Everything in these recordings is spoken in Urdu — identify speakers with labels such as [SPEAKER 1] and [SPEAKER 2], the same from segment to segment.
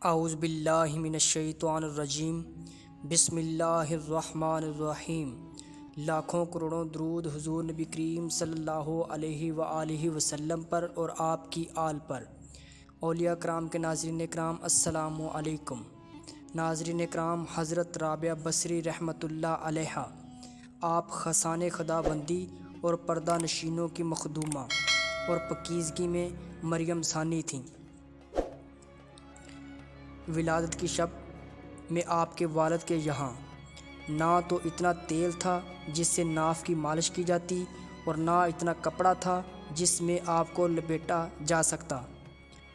[SPEAKER 1] اعوذ باللہ من الشیطان الرجیم بسم اللہ الرحمن الرحیم۔ لاکھوں کروڑوں درود حضور نبی کریم صلی اللہ علیہ وآلہ وسلم پر اور آپ کی آل پر۔ اولیاء کرام کے ناظرین کرام السلام علیکم۔ ناظرین کرام، حضرت رابعہ بصری رحمۃ اللہ علیہا آپ خسان خداوندی اور پردہ نشینوں کی مخدومہ اور پاکیزگی میں مریم ثانی تھیں۔ ولادت کی شب میں آپ کے والد کے یہاں نہ تو اتنا تیل تھا جس سے ناف کی مالش کی جاتی اور نہ اتنا کپڑا تھا جس میں آپ کو لپیٹا جا سکتا،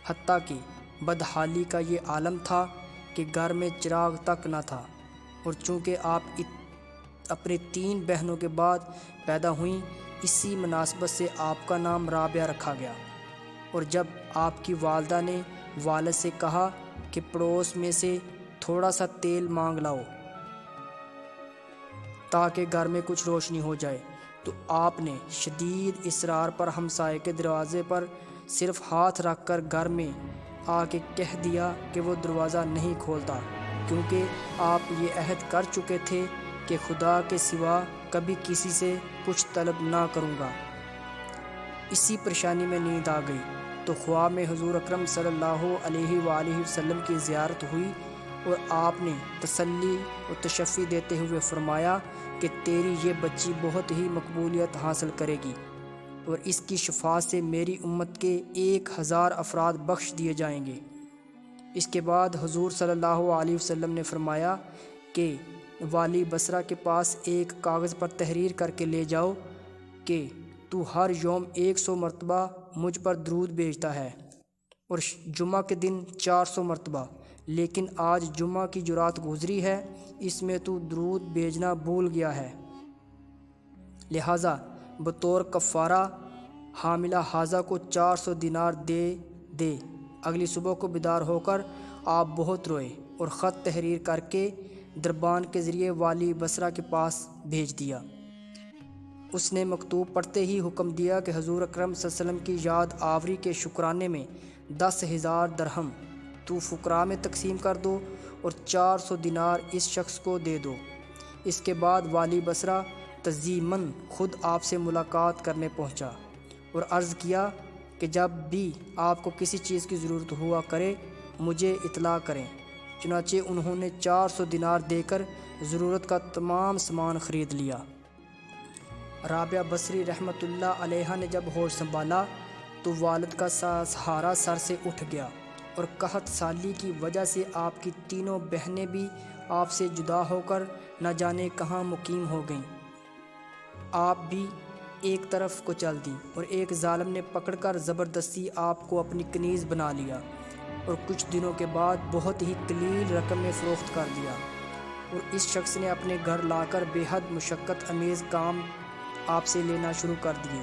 [SPEAKER 1] حتیٰ کہ بدحالی کا یہ عالم تھا کہ گھر میں چراغ تک نہ تھا۔ اور چونکہ آپ اپنی 3 بہنوں کے بعد پیدا ہوئیں، اسی مناسبت سے آپ کا نام رابعہ رکھا گیا۔ اور جب آپ کی والدہ نے والد سے کہا کہ پڑوس میں سے تھوڑا سا تیل مانگ لاؤ تاکہ گھر میں کچھ روشنی ہو جائے، تو آپ نے شدید اصرار پر ہمسائے کے دروازے پر صرف ہاتھ رکھ کر گھر میں آ کے کہہ دیا کہ وہ دروازہ نہیں کھولتا، کیونکہ آپ یہ عہد کر چکے تھے کہ خدا کے سوا کبھی کسی سے کچھ طلب نہ کروں گا۔ اسی پریشانی میں نیند آ گئی تو خواب میں حضور اکرم صلی اللہ علیہ وآلہ وسلم کی زیارت ہوئی اور آپ نے تسلی و تشفی دیتے ہوئے فرمایا کہ تیری یہ بچی بہت ہی مقبولیت حاصل کرے گی اور اس کی شفاعت سے میری امت کے 1000 افراد بخش دیے جائیں گے۔ اس کے بعد حضور صلی اللہ علیہ وسلم نے فرمایا کہ والی بصرہ کے پاس ایک کاغذ پر تحریر کر کے لے جاؤ کہ تو ہر یوم 100 مرتبہ مجھ پر درود بھیجتا ہے اور جمعہ کے دن 400 مرتبہ، لیکن آج جمعہ کی جو رات گزری ہے اس میں تو درود بھیجنا بھول گیا ہے، لہٰذا بطور کفارہ حاملہ حاضہ کو 400 دینار دے۔ اگلی صبح کو بیدار ہو کر آپ بہت روئے اور خط تحریر کر کے دربان کے ذریعے والی بصرہ کے پاس بھیج دیا۔ اس نے مکتوب پڑھتے ہی حکم دیا کہ حضور اکرم صلی اللہ علیہ وسلم کی یاد آوری کے شکرانے میں 10,000 درہم تو فقراء میں تقسیم کر دو اور 400 دینار اس شخص کو دے دو۔ اس کے بعد والی بصرہ تعظیماً خود آپ سے ملاقات کرنے پہنچا اور عرض کیا کہ جب بھی آپ کو کسی چیز کی ضرورت ہوا کرے مجھے اطلاع کریں۔ چنانچہ انہوں نے 400 دینار دے کر ضرورت کا تمام سامان خرید لیا۔ رابعہ بصری رحمۃ اللہ علیہا نے جب ہوش سنبھالا تو والد کا سہارا سر سے اٹھ گیا اور قحط سالی کی وجہ سے آپ کی تینوں بہنیں بھی آپ سے جدا ہو کر نہ جانے کہاں مقیم ہو گئیں۔ آپ بھی ایک طرف کو چل دیں اور ایک ظالم نے پکڑ کر زبردستی آپ کو اپنی کنیز بنا لیا اور کچھ دنوں کے بعد بہت ہی قلیل رقم میں فروخت کر دیا، اور اس شخص نے اپنے گھر لا کر بے حد مشقت امیز کام آپ سے لینا شروع کر دیے۔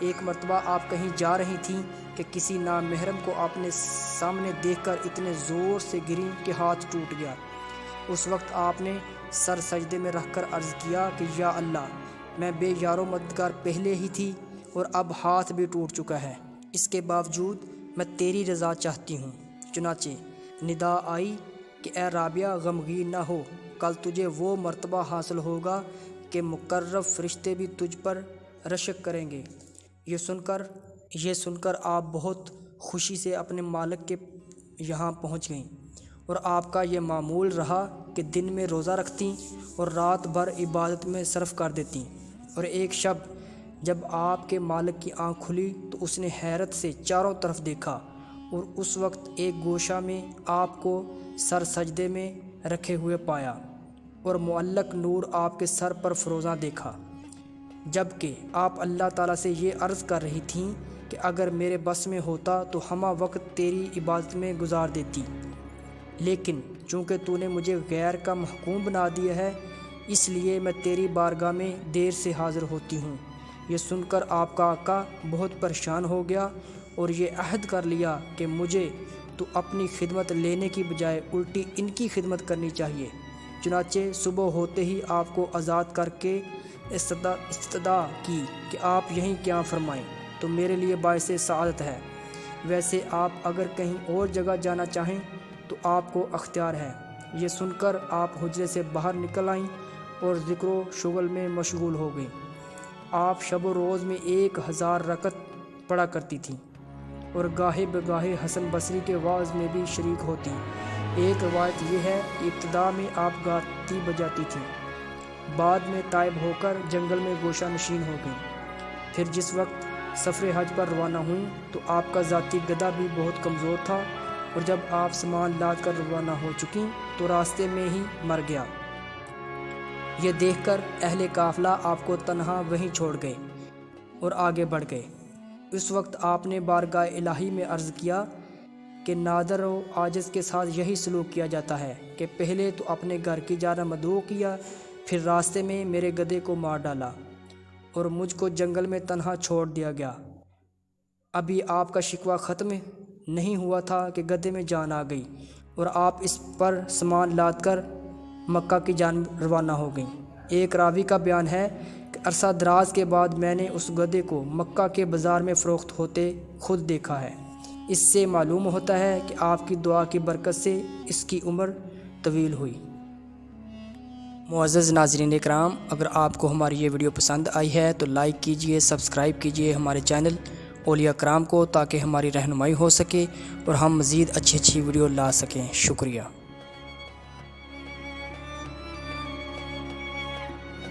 [SPEAKER 1] ایک مرتبہ آپ کہیں جا رہی تھیں کہ کسی نامحرم کو آپ نے سامنے دیکھ کر اتنے زور سے گریں کہ ہاتھ ٹوٹ گیا۔ اس وقت آپ نے سر سجدے میں رکھ کر عرض کیا کہ یا اللہ، میں بے یار و مددگار پہلے ہی تھی اور اب ہاتھ بھی ٹوٹ چکا ہے، اس کے باوجود میں تیری رضا چاہتی ہوں۔ چنانچہ ندا آئی کہ اے رابعہ، غمگین نہ ہو، کل تجھے وہ مرتبہ حاصل ہوگا کہ مقرب فرشتے بھی تجھ پر رشک کریں گے۔ یہ سن کر آپ بہت خوشی سے اپنے مالک کے یہاں پہنچ گئیں اور آپ کا یہ معمول رہا کہ دن میں روزہ رکھتیں اور رات بھر عبادت میں صرف کر دیتیں۔ اور ایک شب جب آپ کے مالک کی آنکھ کھلی تو اس نے حیرت سے چاروں طرف دیکھا اور اس وقت ایک گوشہ میں آپ کو سر سجدے میں رکھے ہوئے پایا اور معلق نور آپ کے سر پر فروزاں دیکھا، جبکہ آپ اللہ تعالیٰ سے یہ عرض کر رہی تھیں کہ اگر میرے بس میں ہوتا تو ہمہ وقت تیری عبادت میں گزار دیتی، لیکن چونکہ تو نے مجھے غیر کا محکوم بنا دیا ہے اس لیے میں تیری بارگاہ میں دیر سے حاضر ہوتی ہوں۔ یہ سن کر آپ کا آقا بہت پریشان ہو گیا اور یہ عہد کر لیا کہ مجھے تو اپنی خدمت لینے کی بجائے الٹی ان کی خدمت کرنی چاہیے۔ چنانچہ صبح ہوتے ہی آپ کو آزاد کر کے استدعا کی کہ آپ یہیں قیام فرمائیں تو میرے لیے باعث سعادت ہے، ویسے آپ اگر کہیں اور جگہ جانا چاہیں تو آپ کو اختیار ہے۔ یہ سن کر آپ حجرے سے باہر نکل آئیں اور ذکر و شغل میں مشغول ہو گئیں۔ آپ شب و روز میں 1000 رکعت پڑھا کرتی تھیں اور گاہے بگاہے حسن بصری کے وعظ میں بھی شریک ہوتی۔ ایک روایت یہ ہے کہ ابتدا میں آپ گاتی بجاتی تھیں، بعد میں تائب ہو کر جنگل میں گوشہ نشین ہو گئیں۔ پھر جس وقت سفر حج پر روانہ ہوئیں تو آپ کا ذاتی گدھا بھی بہت کمزور تھا، اور جب آپ سامان لاد کر روانہ ہو چکیں تو راستے میں ہی مر گیا۔ یہ دیکھ کر اہل قافلہ آپ کو تنہا وہیں چھوڑ گئے اور آگے بڑھ گئے۔ اس وقت آپ نے بارگاہ الہی میں عرض کیا کہ نادر و عاجز کے ساتھ یہی سلوک کیا جاتا ہے کہ پہلے تو اپنے گھر کی جانب مدعو کیا، پھر راستے میں میرے گدھے کو مار ڈالا اور مجھ کو جنگل میں تنہا چھوڑ دیا گیا۔ ابھی آپ کا شکوہ ختم نہیں ہوا تھا کہ گدھے میں جان آ گئی اور آپ اس پر سامان لاد کر مکہ کی جانب روانہ ہو گئیں۔ ایک راوی کا بیان ہے کہ عرصہ دراز کے بعد میں نے اس گدھے کو مکہ کے بازار میں فروخت ہوتے خود دیکھا ہے۔ اس سے معلوم ہوتا ہے کہ آپ کی دعا کی برکت سے اس کی عمر طویل ہوئی۔ معزز ناظرین اکرام، اگر آپ کو ہماری یہ ویڈیو پسند آئی ہے تو لائک کیجئے، سبسکرائب کیجئے ہمارے چینل اولیاء کرام کو، تاکہ ہماری رہنمائی ہو سکے اور ہم مزید اچھی ویڈیو لا سکیں۔ شکریہ۔